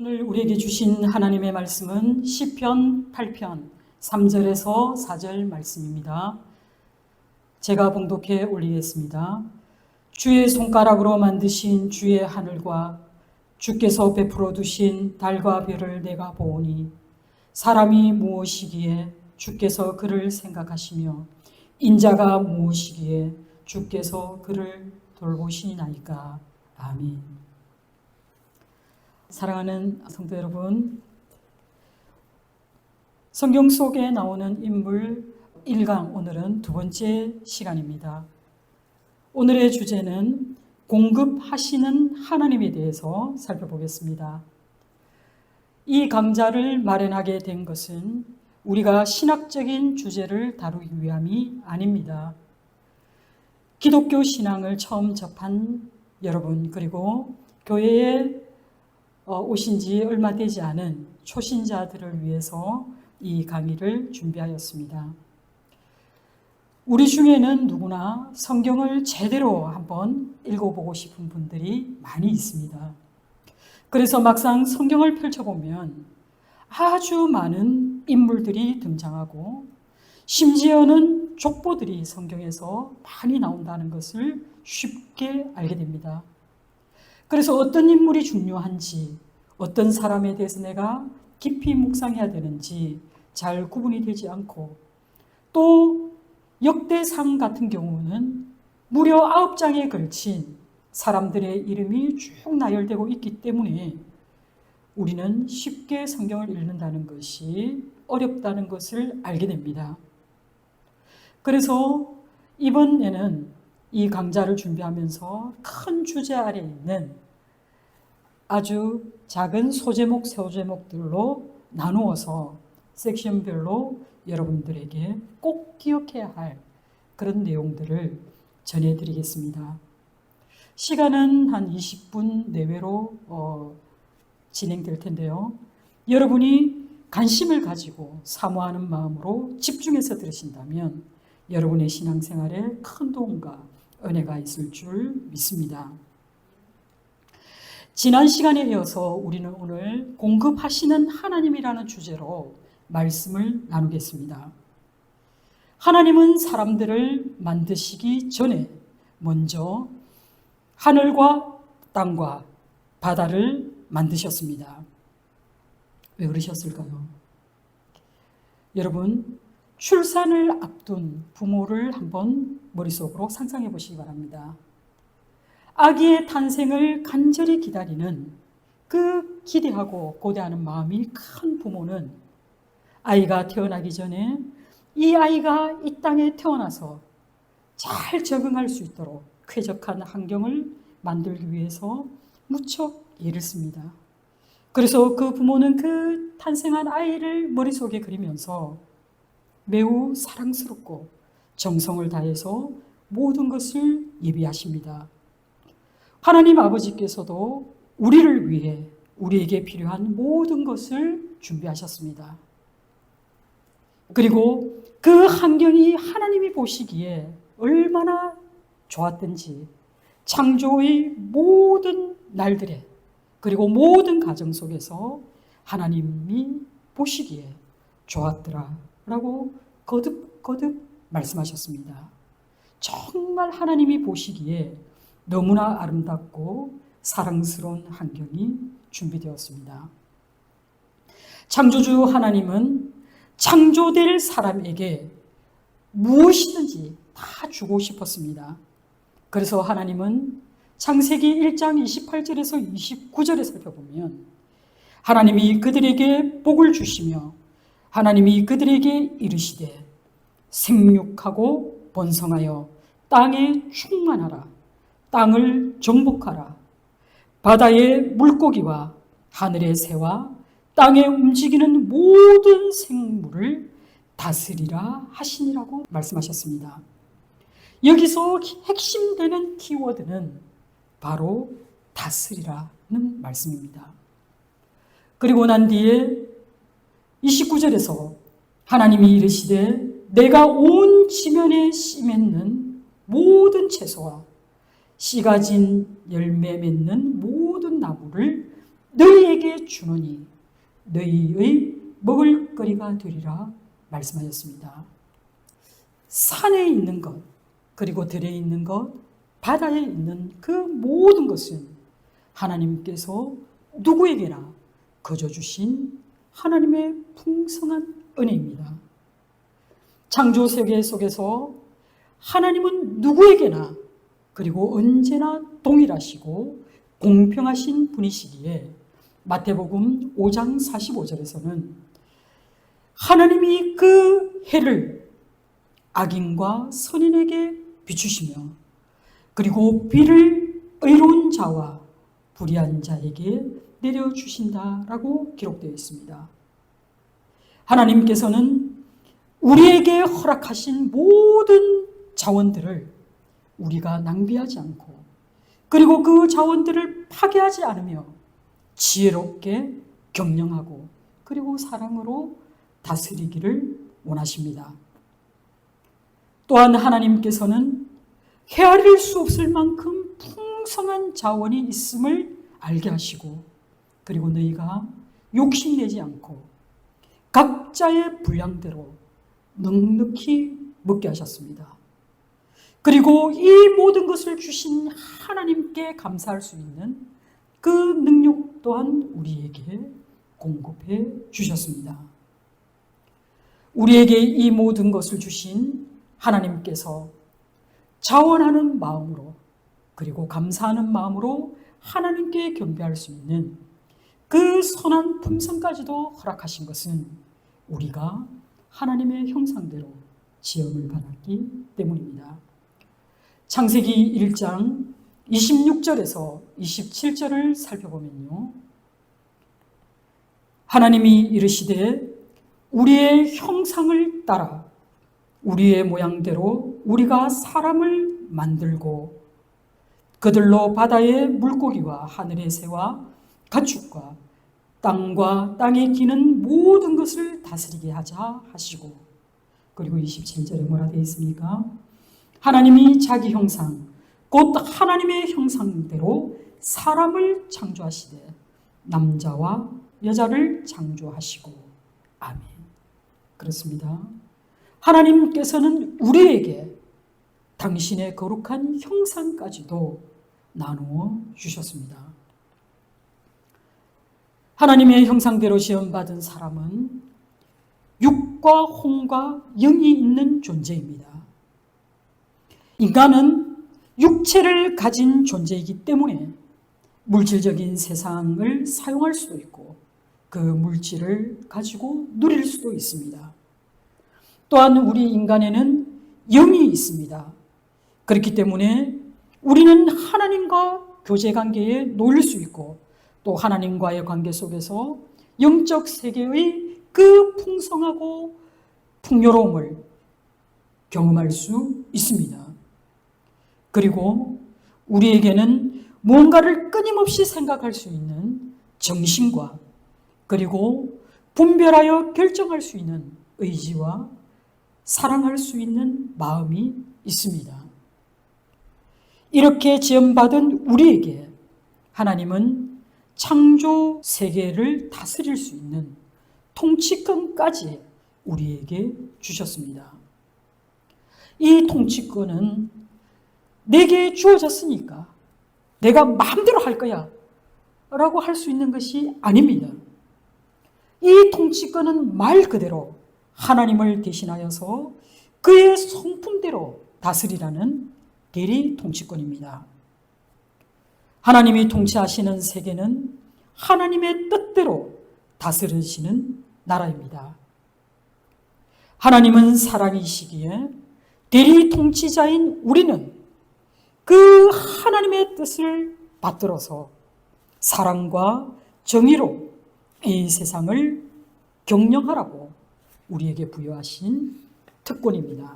오늘 우리에게 주신 하나님의 말씀은 시편 8편 3절에서 4절 말씀입니다. 제가 봉독해 올리겠습니다. 주의 손가락으로 만드신 주의 하늘과 주께서 베풀어 두신 달과 별을 내가 보오니 사람이 무엇이기에 주께서 그를 생각하시며 인자가 무엇이기에 주께서 그를 돌보시나이까. 아멘. 사랑하는 성도 여러분, 성경 속에 나오는 인물 1강, 오늘은 두 번째 시간입니다. 오늘의 주제는 공급하시는 하나님에 대해서 살펴보겠습니다. 이 강좌를 마련하게 된 것은 우리가 신학적인 주제를 다루기 위함이 아닙니다. 기독교 신앙을 처음 접한 여러분, 그리고 교회에 오신 지 얼마 되지 않은 초신자들을 위해서 이 강의를 준비하였습니다. 우리 중에는 누구나 성경을 제대로 한번 읽어보고 싶은 분들이 많이 있습니다. 그래서 막상 성경을 펼쳐보면 아주 많은 인물들이 등장하고 심지어는 족보들이 성경에서 많이 나온다는 것을 쉽게 알게 됩니다. 그래서 어떤 인물이 중요한지, 어떤 사람에 대해서 내가 깊이 묵상해야 되는지 잘 구분이 되지 않고, 또 역대상 같은 경우는 무려 9장에 걸친 사람들의 이름이 쭉 나열되고 있기 때문에 우리는 쉽게 성경을 읽는다는 것이 어렵다는 것을 알게 됩니다. 그래서 이번에는 이 강좌를 준비하면서 큰 주제 아래에 있는 아주 작은 소제목들로 나누어서 섹션별로 여러분들에게 꼭 기억해야 할 그런 내용들을 전해드리겠습니다. 시간은 한 20분 내외로 진행될 텐데요. 여러분이 관심을 가지고 사모하는 마음으로 집중해서 들으신다면 여러분의 신앙생활에 큰 도움과 은혜가 있을 줄 믿습니다. 지난 시간에 이어서 우리는 오늘 공급하시는 하나님이라는 주제로 말씀을 나누겠습니다. 하나님은 사람들을 만드시기 전에 먼저 하늘과 땅과 바다를 만드셨습니다. 왜 그러셨을까요? 여러분, 출산을 앞둔 부모를 한번 머릿속으로 상상해 보시기 바랍니다. 아기의 탄생을 간절히 기다리는 그 기대하고 고대하는 마음이 큰 부모는 아이가 태어나기 전에 이 아이가 이 땅에 태어나서 잘 적응할 수 있도록 쾌적한 환경을 만들기 위해서 무척 애를 씁니다. 그래서 그 부모는 그 탄생한 아이를 머릿속에 그리면서 매우 사랑스럽고 정성을 다해서 모든 것을 예비하십니다. 하나님 아버지께서도 우리를 위해 우리에게 필요한 모든 것을 준비하셨습니다. 그리고 그 환경이 하나님이 보시기에 얼마나 좋았던지 창조의 모든 날들에 그리고 모든 가정 속에서 하나님이 보시기에 좋았더라라고 거듭거듭 말씀하셨습니다. 정말 하나님이 보시기에 너무나 아름답고 사랑스러운 환경이 준비되었습니다. 창조주 하나님은 창조될 사람에게 무엇이든지 다 주고 싶었습니다. 그래서 하나님은 창세기 1장 28절에서 29절에 살펴보면 하나님이 그들에게 복을 주시며 하나님이 그들에게 이르시되 생육하고 번성하여 땅에 충만하라. 땅을 정복하라. 바다의 물고기와 하늘의 새와 땅에 움직이는 모든 생물을 다스리라 하시니라고 말씀하셨습니다. 여기서 핵심되는 키워드는 바로 다스리라는 말씀입니다. 그리고 난 뒤에 29절에서 하나님이 이르시되 내가 온 지면에 씨 맺는 모든 채소와 씨 가진 열매 맺는 모든 나무를 너희에게 주노니 너희의 먹을거리가 되리라 말씀하셨습니다. 산에 있는 것, 그리고 들에 있는 것, 바다에 있는 그 모든 것은 하나님께서 누구에게나 거저 주신 하나님의 풍성한 은혜입니다. 창조 세계 속에서 하나님은 누구에게나 그리고 언제나 동일하시고 공평하신 분이시기에 마태복음 5장 45절에서는 하나님이 그 해를 악인과 선인에게 비추시며 그리고 비를 의로운 자와 불의한 자에게 내려주신다라고 기록되어 있습니다. 하나님께서는 우리에게 허락하신 모든 자원들을 우리가 낭비하지 않고 그리고 그 자원들을 파괴하지 않으며 지혜롭게 경영하고 그리고 사랑으로 다스리기를 원하십니다. 또한 하나님께서는 헤아릴 수 없을 만큼 풍성한 자원이 있음을 알게 하시고 그리고 너희가 욕심내지 않고 각자의 분량대로 넉넉히 먹게 하셨습니다. 그리고 이 모든 것을 주신 하나님께 감사할 수 있는 그 능력 또한 우리에게 공급해 주셨습니다. 우리에게 이 모든 것을 주신 하나님께서 자원하는 마음으로 그리고 감사하는 마음으로 하나님께 경배할 수 있는 그 선한 품성까지도 허락하신 것은 우리가 하나님의 형상대로 지음을 받았기 때문입니다. 창세기 1장 26절에서 27절을 살펴보면요. 하나님이 이르시되 우리의 형상을 따라 우리의 모양대로 우리가 사람을 만들고 그들로 바다의 물고기와 하늘의 새와 가축과 땅과 땅에 기는 모든 것을 다스리게 하자 하시고 그리고 27절에 뭐라 되어 있습니까? 하나님이 자기 형상 곧 하나님의 형상대로 사람을 창조하시되 남자와 여자를 창조하시고 아멘. 그렇습니다. 하나님께서는 우리에게 당신의 거룩한 형상까지도 나누어 주셨습니다. 하나님의 형상대로 지음받은 사람은 육과 혼과 영이 있는 존재입니다. 인간은 육체를 가진 존재이기 때문에 물질적인 세상을 사용할 수도 있고 그 물질을 가지고 누릴 수도 있습니다. 또한 우리 인간에는 영이 있습니다. 그렇기 때문에 우리는 하나님과 교제관계에 놓일 수 있고 또 하나님과의 관계 속에서 영적 세계의 그 풍성하고 풍요로움을 경험할 수 있습니다. 그리고 우리에게는 무언가를 끊임없이 생각할 수 있는 정신과 그리고 분별하여 결정할 수 있는 의지와 사랑할 수 있는 마음이 있습니다. 이렇게 지음받은 우리에게 하나님은 창조 세계를 다스릴 수 있는 통치권까지 우리에게 주셨습니다. 이 통치권은 내게 주어졌으니까 내가 마음대로 할 거야 라고 할 수 있는 것이 아닙니다. 이 통치권은 말 그대로 하나님을 대신하여서 그의 성품대로 다스리라는 대리 통치권입니다. 하나님이 통치하시는 세계는 하나님의 뜻대로 다스리시는 나라입니다. 하나님은 사랑이시기에 대리 통치자인 우리는 그 하나님의 뜻을 받들어서 사랑과 정의로 이 세상을 경영하라고 우리에게 부여하신 특권입니다.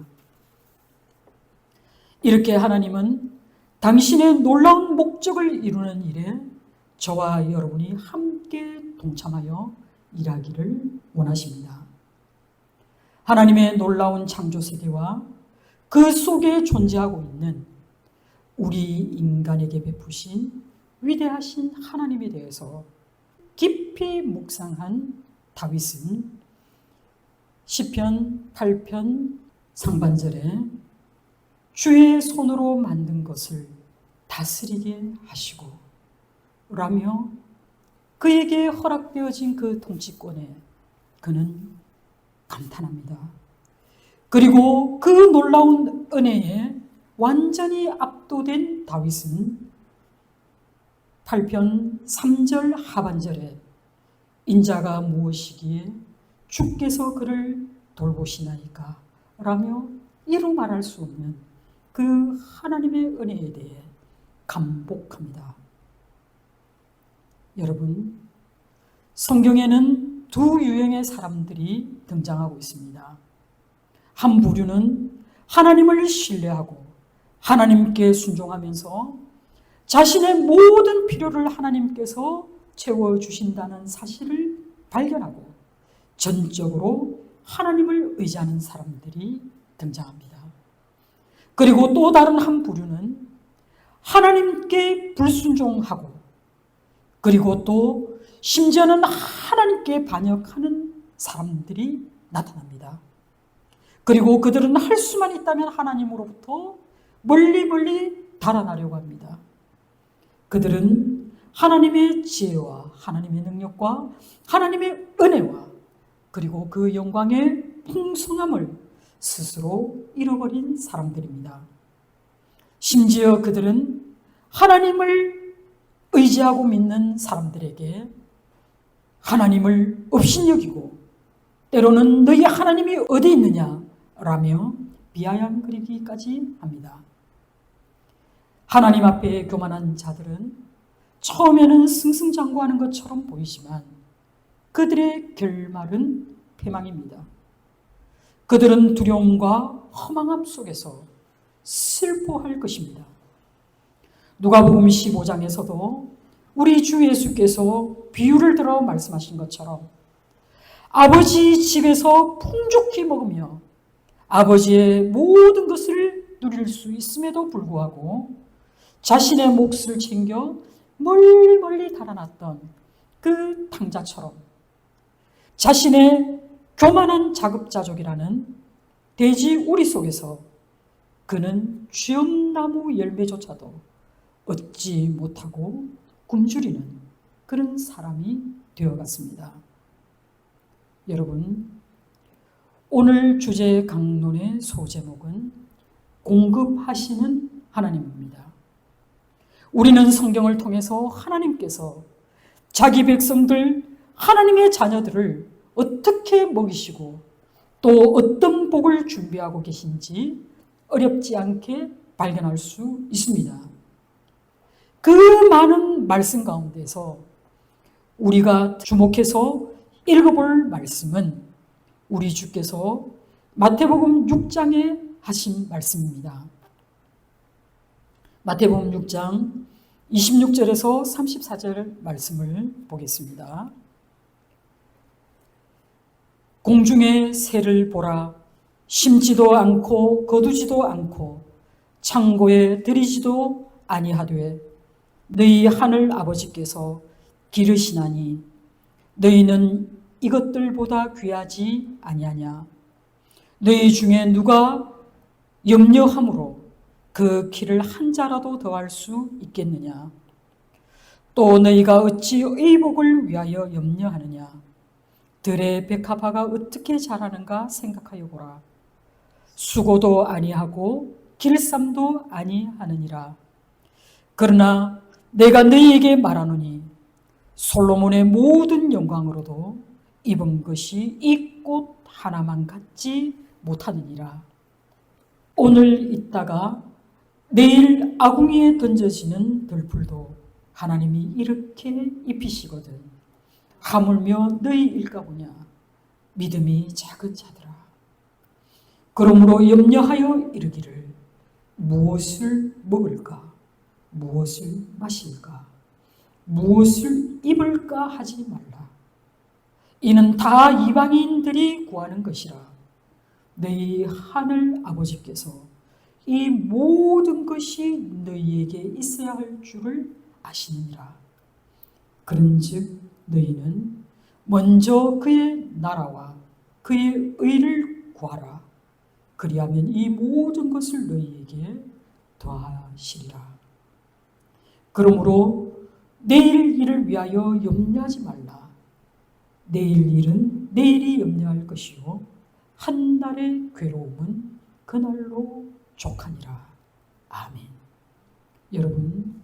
이렇게 하나님은 당신의 놀라운 목적을 이루는 일에 저와 여러분이 함께 동참하여 일하기를 원하십니다. 하나님의 놀라운 창조 세계와 그 속에 존재하고 있는 우리 인간에게 베푸신 위대하신 하나님에 대해서 깊이 묵상한 다윗은 시편 8편 상반절에 주의 손으로 만든 것을 다스리게 하시고 라며 그에게 허락되어진 그 통치권에 그는 감탄합니다. 그리고 그 놀라운 은혜에 완전히 압도된 다윗은 8편 3절 하반절에 인자가 무엇이기에 주께서 그를 돌보시나이까 라며 이루 말할 수 없는 그 하나님의 은혜에 대해 감복합니다. 여러분, 성경에는 두 유형의 사람들이 등장하고 있습니다. 한 부류는 하나님을 신뢰하고 하나님께 순종하면서 자신의 모든 필요를 하나님께서 채워주신다는 사실을 발견하고 전적으로 하나님을 의지하는 사람들이 등장합니다. 그리고 또 다른 한 부류는 하나님께 불순종하고 그리고 또 심지어는 하나님께 반역하는 사람들이 나타납니다. 그리고 그들은 할 수만 있다면 하나님으로부터 멀리 달아나려고 합니다. 그들은 하나님의 지혜와 하나님의 능력과 하나님의 은혜와 그리고 그 영광의 풍성함을 스스로 잃어버린 사람들입니다. 심지어 그들은 하나님을 의지하고 믿는 사람들에게 하나님을 업신여기고 때로는 너희 하나님이 어디 있느냐 라며 비아냥 그리기까지 합니다. 하나님 앞에 교만한 자들은 처음에는 승승장구하는 것처럼 보이지만 그들의 결말은 패망입니다. 그들은 두려움과 허망함 속에서 슬퍼할 것입니다. 누가복음 15장에서도 우리 주 예수께서 비유를 들어 말씀하신 것처럼 아버지 집에서 풍족히 먹으며 아버지의 모든 것을 누릴 수 있음에도 불구하고 자신의 몫을 챙겨 멀리 달아났던 그 탕자처럼 자신의 교만한 자급자족이라는 돼지 우리 속에서 그는 쥐엄나무 열매조차도 얻지 못하고 굶주리는 그런 사람이 되어갔습니다. 여러분, 오늘 주제 강론의 소제목은 공급하시는 하나님입니다. 우리는 성경을 통해서 하나님께서 자기 백성들, 하나님의 자녀들을 어떻게 먹이시고 또 어떤 복을 준비하고 계신지 어렵지 않게 발견할 수 있습니다. 그 많은 말씀 가운데서 우리가 주목해서 읽어볼 말씀은 우리 주께서 마태복음 6장에 하신 말씀입니다. 마태복음 6장 26절에서 34절 말씀을 보겠습니다. 공중의 새를 보라. 심지도 않고 거두지도 않고 창고에 들이지도 아니하되 너희 하늘 아버지께서 기르시나니 너희는 이것들보다 귀하지 아니하냐. 너희 중에 누가 염려함으로 그 키를 한 자라도 더할 수 있겠느냐. 또 너희가 어찌 의복을 위하여 염려하느냐. 들의 백합화가 어떻게 자라는가 생각하여 보라. 수고도 아니하고 길쌈도 아니하느니라. 그러나 내가 너희에게 말하노니 솔로몬의 모든 영광으로도 입은 것이 이 꽃 하나만 같지 못하느니라. 오늘 있다가 내일 아궁이에 던져지는 들풀도 하나님이 이렇게 입히시거든. 하물며 너희일까 보냐. 믿음이 작은 자들아. 그러므로 염려하여 이르기를 무엇을 먹을까, 무엇을 마실까, 무엇을 입을까 하지 말라. 이는 다 이방인들이 구하는 것이라. 너희 하늘 아버지께서 이 모든 것이 너희에게 있어야 할 줄을 아시느니라. 그런즉 너희는 먼저 그의 나라와 그의 의를 구하라. 그리하면 이 모든 것을 너희에게 더하시리라. 그러므로 내일 일을 위하여 염려하지 말라. 내일 일은 내일이 염려할 것이요 한 날의 괴로움은 그날로 족하니라. 아멘. 여러분,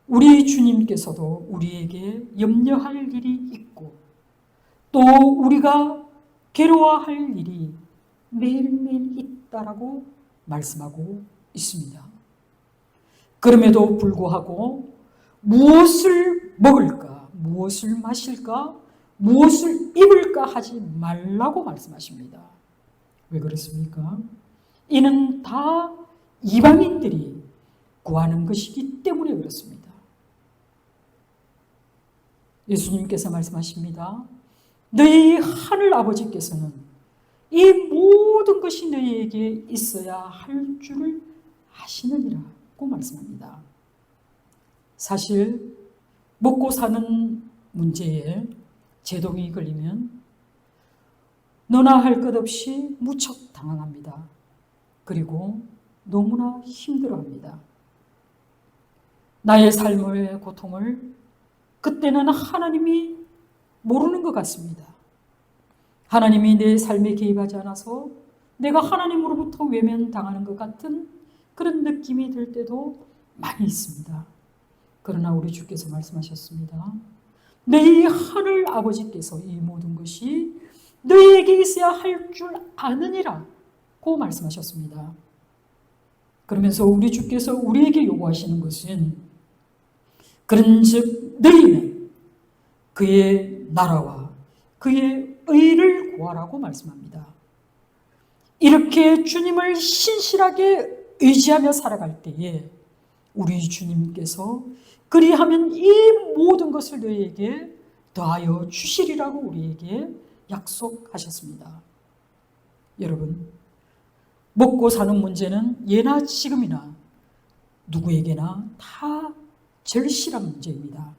우리 주님께서도 우리에게 염려할 일이 있고 또 우리가 괴로워할 일이 매일매일 있다라고 말씀하고 있습니다. 그럼에도 불구하고 무엇을 먹을까, 무엇을 마실까, 무엇을 입을까 하지 말라고 말씀하십니다. 왜 그렇습니까? 이는 다 이방인들이 구하는 것이기 때문에 그렇습니다. 예수님께서 말씀하십니다. 너희 하늘 아버지께서는 이 모든 것이 너희에게 있어야 할 줄을 아시느니라고 말씀합니다. 사실 먹고 사는 문제에 제동이 걸리면 너나 할 것 없이 무척 당황합니다. 그리고 너무나 힘들어합니다. 나의 삶의 고통을 그때는 하나님이 모르는 것 같습니다. 하나님이 내 삶에 개입하지 않아서 내가 하나님으로부터 외면당하는 것 같은 그런 느낌이 들 때도 많이 있습니다. 그러나 우리 주께서 말씀하셨습니다. 너희 하늘 아버지께서 이 모든 것이 너희에게 있어야 할 줄 아느니라고 말씀하셨습니다. 그러면서 우리 주께서 우리에게 요구하시는 것은 그런즉 너희는 그의 나라와 그의 의를 구하라고 말씀합니다. 이렇게 주님을 신실하게 의지하며 살아갈 때에 우리 주님께서 그리하면 이 모든 것을 너희에게 더하여 주시리라고 우리에게 약속하셨습니다. 여러분, 먹고 사는 문제는 예나 지금이나 누구에게나 다 절실한 문제입니다.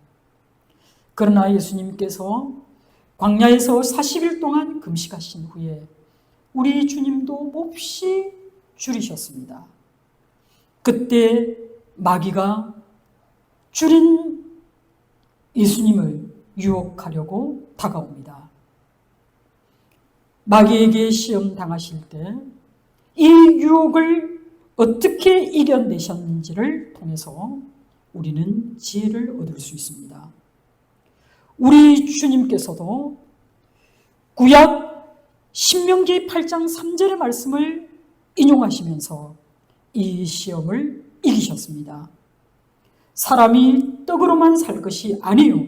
그러나 예수님께서 광야에서 40일 동안 금식하신 후에 우리 주님도 몹시 줄이셨습니다. 그때 마귀가 줄인 예수님을 유혹하려고 다가옵니다. 마귀에게 시험 당하실 때 이 유혹을 어떻게 이겨내셨는지를 통해서 우리는 지혜를 얻을 수 있습니다. 우리 주님께서도 구약 신명기 8장 3절의 말씀을 인용하시면서 이 시험을 이기셨습니다. 사람이 떡으로만 살 것이 아니요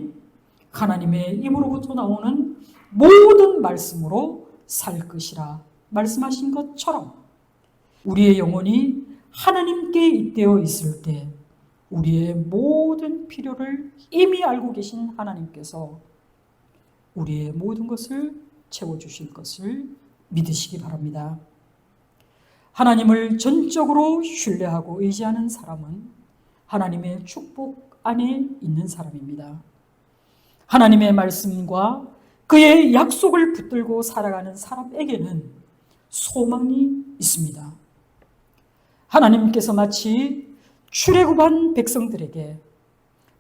하나님의 입으로부터 나오는 모든 말씀으로 살 것이라 말씀하신 것처럼 우리의 영혼이 하나님께 잇대어 있을 때 우리의 모든 필요를 이미 알고 계신 하나님께서 우리의 모든 것을 채워주실 것을 믿으시기 바랍니다. 하나님을 전적으로 신뢰하고 의지하는 사람은 하나님의 축복 안에 있는 사람입니다. 하나님의 말씀과 그의 약속을 붙들고 살아가는 사람에게는 소망이 있습니다. 하나님께서 마치 출애굽한 백성들에게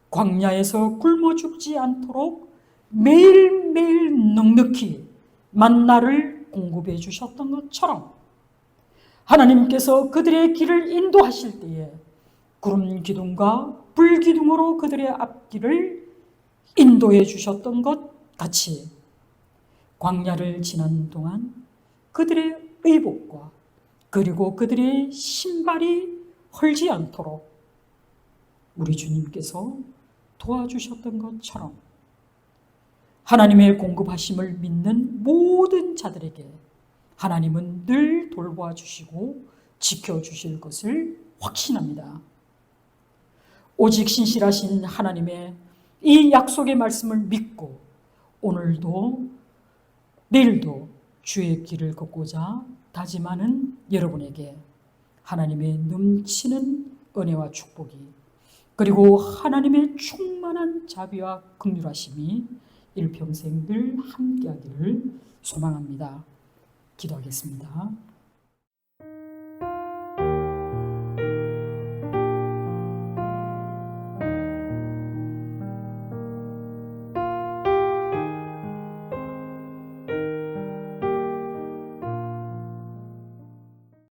광야에서 굶어 죽지 않도록 매일매일 넉넉히 만나를 공급해 주셨던 것처럼 하나님께서 그들의 길을 인도하실 때에 구름 기둥과 불 기둥으로 그들의 앞길을 인도해 주셨던 것 같이 광야를 지나는 동안 그들의 의복과 그리고 그들의 신발이 헐지 않도록 우리 주님께서 도와주셨던 것처럼 하나님의 공급하심을 믿는 모든 자들에게 하나님은 늘 돌보아 주시고 지켜주실 것을 확신합니다. 오직 신실하신 하나님의 이 약속의 말씀을 믿고 오늘도 내일도 주의 길을 걷고자 다짐하는 여러분에게 하나님의 넘치는 은혜와 축복이 그리고 하나님의 충만한 자비와 긍휼하심이 일평생 늘 함께하기를 소망합니다. 기도하겠습니다.